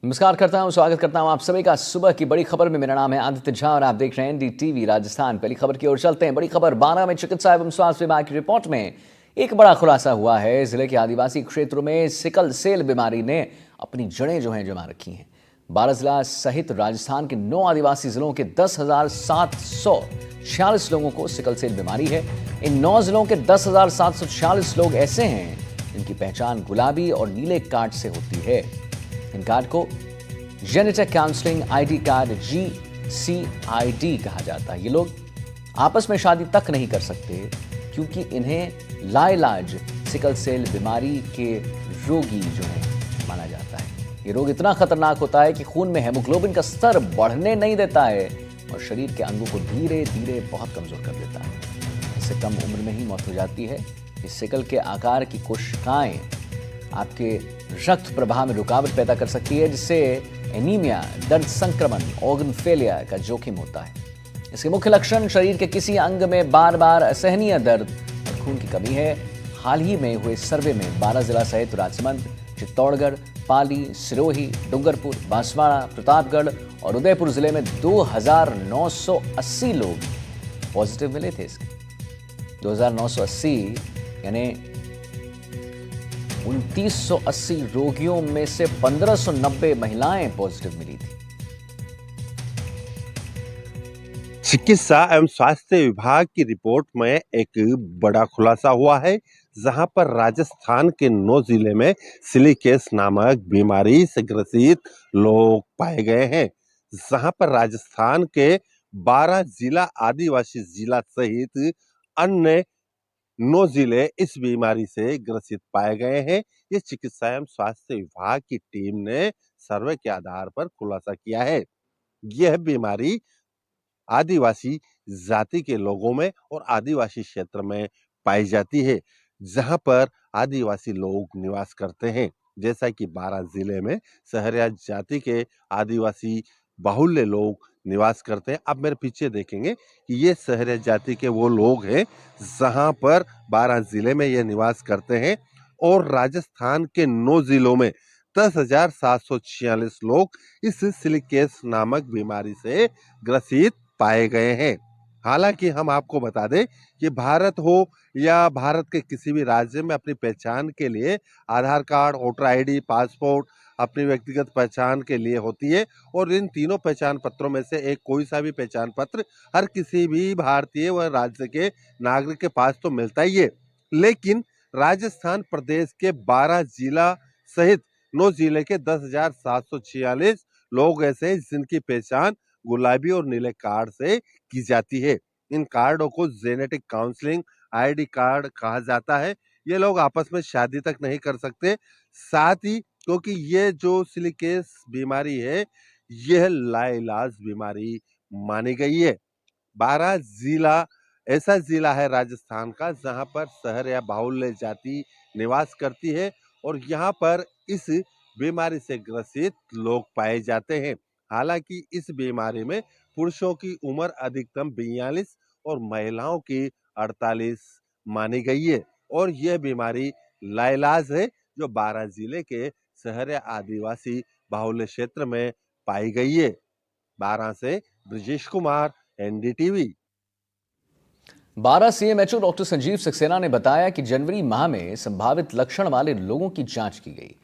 नमस्कार करता हूं, स्वागत करता हूं आप सभी का सुबह की बड़ी खबर में। मेरा नाम है आदित्य झा और आप देख रहे हैं NDTV राजस्थान। पहली खबर की ओर चलते हैं। बड़ी खबर 12 में चिकित्सा एवं स्वास्थ्य विभाग की रिपोर्ट में एक बड़ा खुलासा हुआ है। जिले के आदिवासी क्षेत्रों में सिकल सेल बीमारी ने अपनी जड़ें जो हैं जमा रखी हैं। 12 जिला सहित राजस्थान के 9 आदिवासी जिलों के 10,746 लोगों को सिकल सेल बीमारी है। इन 9 जिलों के 10,746 लोग ऐसे हैं जिनकी पहचान गुलाबी और नीले कार्ड से होती है। इन कार्ड को genetic counselling ID card GCID कहा जाता है। ये लोग आपस में शादी तक नहीं कर सकते क्योंकि इन्हें लाइलाज सिकल सेल बीमारी के रोगी जो है माना जाता है। ये रोग इतना खतरनाक होता है कि खून में हेमोग्लोबिन का स्तर बढ़ने नहीं देता है और शरीर के अंगों को धीरे धीरे बहुत कमजोर कर देता है। इससे कम उम्र में ही मौत हो जाती है। इस सिकल के आकार की कोशिकाएं आपके रक्त प्रवाह में रुकावट पैदा कर सकती है, जिससे एनीमिया, दर्द संक्रमण, ऑर्गन फेलियर का जोखिम होता है। इसके मुख्य लक्षण शरीर के किसी अंग में बार बार असहनीय दर्द और खून की कमी है। हाल ही में हुए सर्वे में 12 जिला सहित राजसमंद, चित्तौड़गढ़, पाली, सिरोही, डूंगरपुर, बांसवाड़ा, प्रतापगढ़ और उदयपुर जिले में 2,980 लोग पॉजिटिव मिले थे। इसके 2,980 यानी 2,980 रोगियों में से 1,590 महिलाएं पॉजिटिव मिली थी। चिकित्सा एवं स्वास्थ्य विभाग की रिपोर्ट में एक बड़ा खुलासा हुआ है, जहां पर राजस्थान के 9 जिले में सिलिकेस नामक बीमारी से ग्रसित लोग पाए गए हैं। जहां पर राजस्थान के 12 जिला आदिवासी जिला सहित अन्य 9 जिले इस बीमारी से ग्रसित पाए गए हैं। ये चिकित्सा एवं स्वास्थ्य विभाग की टीम ने सर्वे के आधार पर खुलासा किया है। यह बीमारी आदिवासी जाति के लोगों में और आदिवासी क्षेत्र में पाई जाती है, जहां पर आदिवासी लोग निवास करते हैं। जैसा कि 12 जिले में सहरिया जाति के आदिवासी बाहुल्य लोग निवास करते हैं। अब मेरे पीछे देखेंगे कि ये सहरिया जाति के वो लोग हैं जहां पर 12 जिले में ये निवास करते हैं और राजस्थान के 9 जिलों में 10,746 लोग इस सिलिकेस नामक बीमारी से ग्रसित पाए गए हैं। हालांकि हम आपको बता दें कि भारत हो या भारत के किसी भी राज्य में अपनी पहचान के लिए आधार कार्ड, वोटर आईडी, पासपोर्ट अपनी व्यक्तिगत पहचान के लिए होती है और इन तीनों पहचान पत्रों में से एक कोई सा भी पहचान पत्र हर किसी भी भारतीय व राज्य के नागरिक के पास तो मिलता ही है। लेकिन राजस्थान प्रदेश के 12 जिला सहित 9 जिले के 10,746 लोग ऐसे हैं जिनकी पहचान गुलाबी और नीले कार्ड से की जाती है। इन कार्डों को जेनेटिक काउंसलिंग आईडी कार्ड कहा जाता है। ये लोग आपस में शादी तक नहीं कर सकते। साथ ही क्योंकि ये जो सिलिकेस बीमारी है, यह लाइलाज बीमारी मानी गई है। 12 जिला ऐसा जिला है राजस्थान का जहां पर शहर या बाहुल्य जाति निवास करती है और यहाँ पर इस बीमारी से ग्रसित लोग पाए जाते हैं। हालांकि इस बीमारी में पुरुषों की उम्र अधिकतम 42 और महिलाओं की 48 मानी गई है और यह बीमारी लाइलाज है जो 12 जिले के शहर या आदिवासी बाहुल्य क्षेत्र में पाई गई है। 12 से Brajesh Kumar, NDTV। 12 CMHO doctor Sanjeev Saxena ने बताया कि जनवरी माह में संभावित लक्षण वाले लोगों की जांच की गई,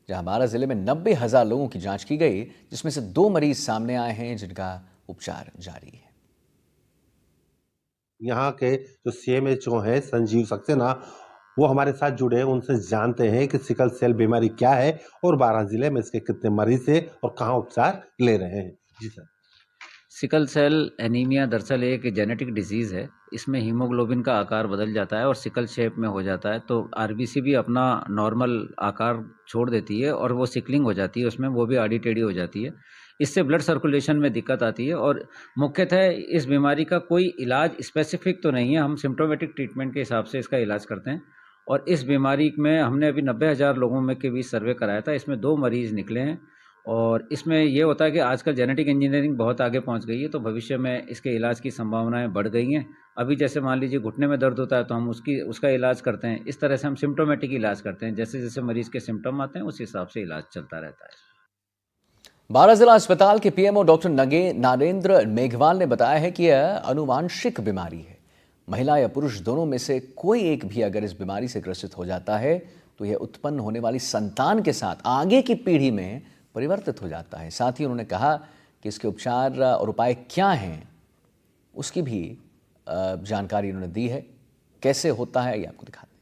जहां 12 जिले में 90,000 लोगों की जांच की गई, जिसमें से 2 मरीज सामने आए हैं जिनका उपचार जारी है। यहाँ के जो CMHO है संजीव सक्सेना, वो हमारे साथ जुड़े हैं, उनसे जानते हैं कि सिकल सेल बीमारी क्या है और 12 जिले में इसके कितने मरीज है और कहाँ उपचार ले रहे हैं। जी सर। सिकल सेल एनीमिया दरअसल एक जेनेटिक डिजीज़ है। इसमें हीमोग्लोबिन का आकार बदल जाता है और सिकल शेप में हो जाता है, तो आरबीसी भी अपना नॉर्मल आकार छोड़ देती है और वो सिकलिंग हो जाती है, उसमें वो भी आड़ी टेढ़ी हो जाती है। इससे ब्लड सर्कुलेशन में दिक्कत आती है और मुख्यतः इस बीमारी का कोई इलाज स्पेसिफिक तो नहीं है। हम सिम्प्टोमेटिक ट्रीटमेंट के हिसाब से इसका इलाज करते हैं और इस बीमारी में हमने अभी 90,000 लोगों में के बीच सर्वे कराया था। इसमें 2 मरीज़ निकले हैं और इसमें ये होता है कि आजकल जेनेटिक इंजीनियरिंग बहुत आगे पहुंच गई है, तो भविष्य में इसके इलाज की संभावनाएं बढ़ गई हैं। अभी जैसे मान लीजिए घुटने में दर्द होता है तो हम उसका इलाज करते हैं। इस तरह से हम सिम्प्टोमेटिक इलाज करते हैं, जैसे जैसे मरीज़ के सिम्टम आते हैं उस हिसाब से इलाज चलता रहता है। बारां जिला अस्पताल के पीएमओ डॉक्टर नारेंद्र मेघवाल ने बताया है कि यह अनुवांशिक बीमारी है। महिला या पुरुष दोनों में से कोई एक भी अगर इस बीमारी से ग्रसित हो जाता है तो यह उत्पन्न होने वाली संतान के साथ आगे की पीढ़ी में परिवर्तित हो जाता है। साथ ही उन्होंने कहा कि इसके उपचार और उपाय क्या हैं उसकी भी जानकारी उन्होंने दी है। कैसे होता है ये आपको दिखाते हैं।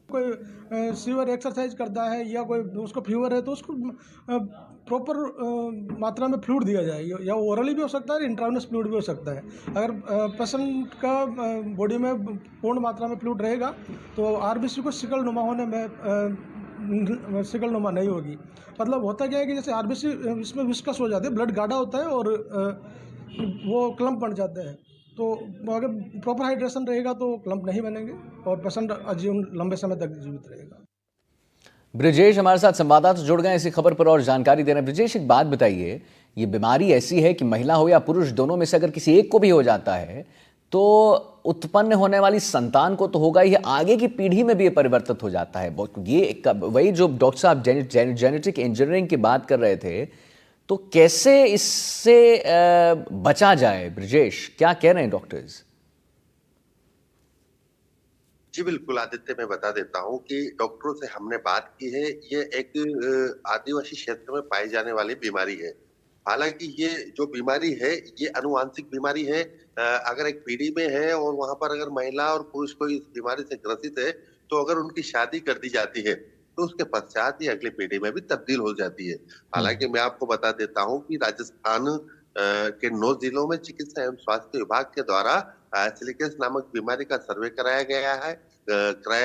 कोई सीवर एक्सरसाइज करता है या कोई उसको फीवर है तो उसको प्रॉपर मात्रा में फ्लूइड दिया जाए, या ओरली भी हो सकता है, इंट्रावेनस फ्लूइड भी हो सकता है। अगर पेशेंट का बॉडी में पूर्ण मात्रा में फ्लूइड रहेगा तो आरबीसी को सिकल नुमा होने में सिकल नुमा नहीं होगी। मतलब होता क्या है कि जैसे आरबीसी इसमें विस्कस हो जाती है, ब्लड गाढ़ा होता है और वो क्लम्प बन जाते हैं। तो अगर प्रॉपर हाइड्रेशन रहेगा तो क्लम्प नहीं बनेंगे और पेशेंट आजीवन लंबे समय तक जीवित रहेगा। ब्रिजेश हमारे साथ संवाददाता जुड़ गए इसी खबर पर और जानकारी दे रहे हैं। ब्रिजेश, एक बात बताइए, ये बीमारी ऐसी है कि महिला हो या पुरुष दोनों में से अगर किसी एक को भी हो जाता है तो उत्पन्न होने वाली संतान को तो होगा ही, आगे की पीढ़ी में भी ये परिवर्तित हो जाता है। ये वही जो डॉक्टर साहब जेनेटिक इंजीनियरिंग की बात कर रहे थे, तो कैसे इससे बचा जाए? ब्रिजेश, क्या कह रहे हैं डॉक्टर्स? जी बिल्कुल आदित्य, मैं बता देता हूँ कि डॉक्टरों से हमने बात की है। ये एक आदिवासी क्षेत्र में पाई जाने वाली बीमारी है। हालांकि ये जो बीमारी है ये अनुवांशिक बीमारी है। अगर एक पीढ़ी में है और वहां पर अगर महिला और पुरुष कोई इस बीमारी से ग्रसित है तो अगर उनकी शादी कर दी जाती है तो उसके पश्चात ही अगली पीढ़ी में भी तब्दील हो जाती है। हालांकि मैं आपको बता देता हूँ कि राजस्थान के 9 जिलों में चिकित्सा एवं स्वास्थ्य विभाग के द्वारा सिलिकेस नामक बीमारी का सर्वे कराया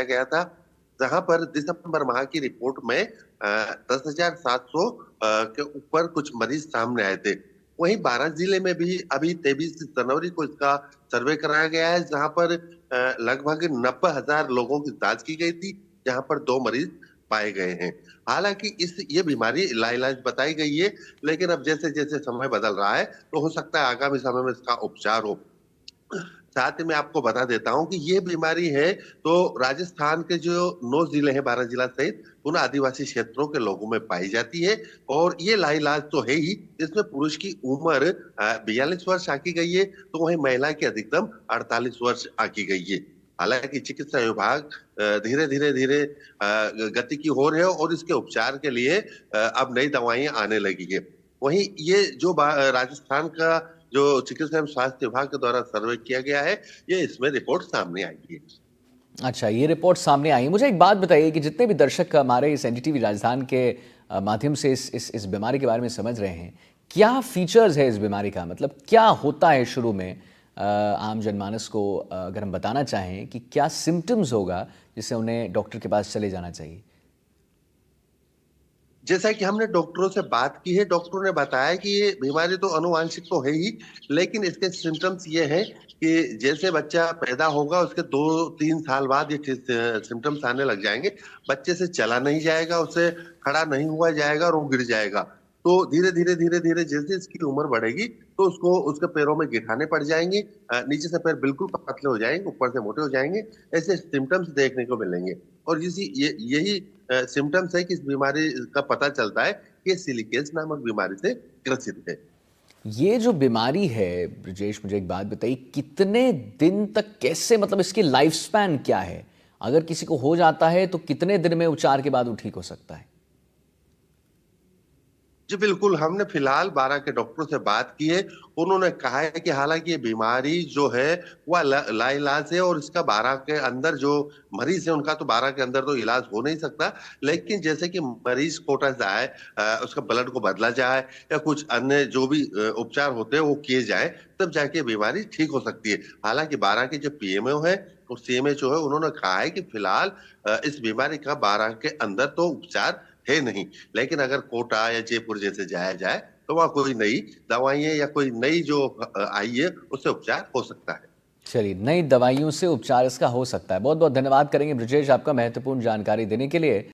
गया था, जहां पर दिसंबर माह की रिपोर्ट में 10,700 के ऊपर कुछ मरीज सामने आए थे। वहीं 12 जिले में भी अभी 23 जनवरी को इसका सर्वे कराया गया है, जहां पर लगभग 90,000 लोगों की जांच की गई थी, जहां पर 2 मरीज पाए गए हैं। हालांकि ये बीमारी लाइलाज बताई गई है, लेकिन अब जैसे जैसे समय बदल रहा है तो हो सकता है आगामी समय में इसका उपचार हो। साथ ही मैं आपको बता देता हूं कि ये बीमारी है तो राजस्थान के जो 9 जिले हैं, 12 जिला सहित उन आदिवासी क्षेत्रों के लोगों में पाई जाती है। और ये लाइलाज तो है ही, इसमें पुरुष की उम्र 42 वर्ष आकी गई है तो वहीं महिला की अधिकतम 48 वर्ष आकी गई है। हालांकि चिकित्सा विभाग धीरे गति की हो रहे है और इसके उपचार के लिए अब नई दवाइयां आने लगी है। वहीं ये जो राजस्थान का जो चिकित्सा एवं स्वास्थ्य विभाग के द्वारा सर्वे किया गया है, ये इसमें रिपोर्ट सामने आई है। अच्छा, ये रिपोर्ट सामने आई। मुझे एक बात बताइए कि जितने भी दर्शक हमारे इस एनडीटीवी राजस्थान के माध्यम से इस बीमारी के बारे में समझ रहे हैं, क्या फीचर्स है इस बीमारी का? मतलब क्या होता है शुरू में? आम जनमानस को अगर हम बताना चाहें कि क्या सिम्टम्स होगा जिससे उन्हें डॉक्टर के पास चले जाना चाहिए? जैसा कि हमने डॉक्टरों से बात की है, डॉक्टरों ने बताया कि ये बीमारी तो अनुवांशिक तो है ही, लेकिन इसके सिम्टम्स ये हैं कि जैसे बच्चा पैदा होगा उसके 2-3 साल बाद ये सिम्टम्स आने लग जाएंगे। बच्चे से चला नहीं जाएगा, उससे खड़ा नहीं हुआ जाएगा और वो गिर जाएगा। तो धीरे धीरे जैसे इसकी उम्र बढ़ेगी तो उसको उसके पैरों में गिठाने पड़ जाएंगी, नीचे से पैर बिल्कुल पतले हो जाएंगे, ऊपर से मोटे हो जाएंगे। ऐसे सिम्टम्स देखने को मिलेंगे और यही सिम्टम्स है कि इस बीमारी का पता चलता है कि सिलिकेस नामक बीमारी से ग्रसित है। ये जो बीमारी है ब्रिजेश, मुझे एक बात बताइए, कितने दिन तक, कैसे, मतलब इसकी लाइफ स्पैन क्या है? अगर किसी को हो जाता है तो कितने दिन में उपचार के बाद वो ठीक हो सकता है? जी बिल्कुल, हमने फिलहाल 12 के डॉक्टरों से बात की है। उन्होंने कहा है कि हालांकि ये बीमारी जो है वह लाइलाज है और इसका 12 के अंदर जो मरीज है उनका तो 12 के अंदर तो इलाज हो नहीं सकता, लेकिन जैसे कि मरीज कोटा जाए, उसका ब्लड को बदला जाए या कुछ अन्य जो भी उपचार होते हैं वो किए जाए, तब जाके बीमारी ठीक हो सकती है। हालांकि 12 के जो पीएमओ है और सीएमएचओ है, उन्होंने कहा है कि फिलहाल इस बीमारी का 12 के अंदर तो उपचार है नहीं, लेकिन अगर कोटा या जयपुर जैसे जाया जाए तो वहाँ कोई नई दवाइयाँ या कोई नई जो आई है उससे उपचार हो सकता है। चलिए, नई दवाइयों से उपचार इसका हो सकता है। बहुत बहुत धन्यवाद करेंगे ब्रिजेश आपका महत्वपूर्ण जानकारी देने के लिए।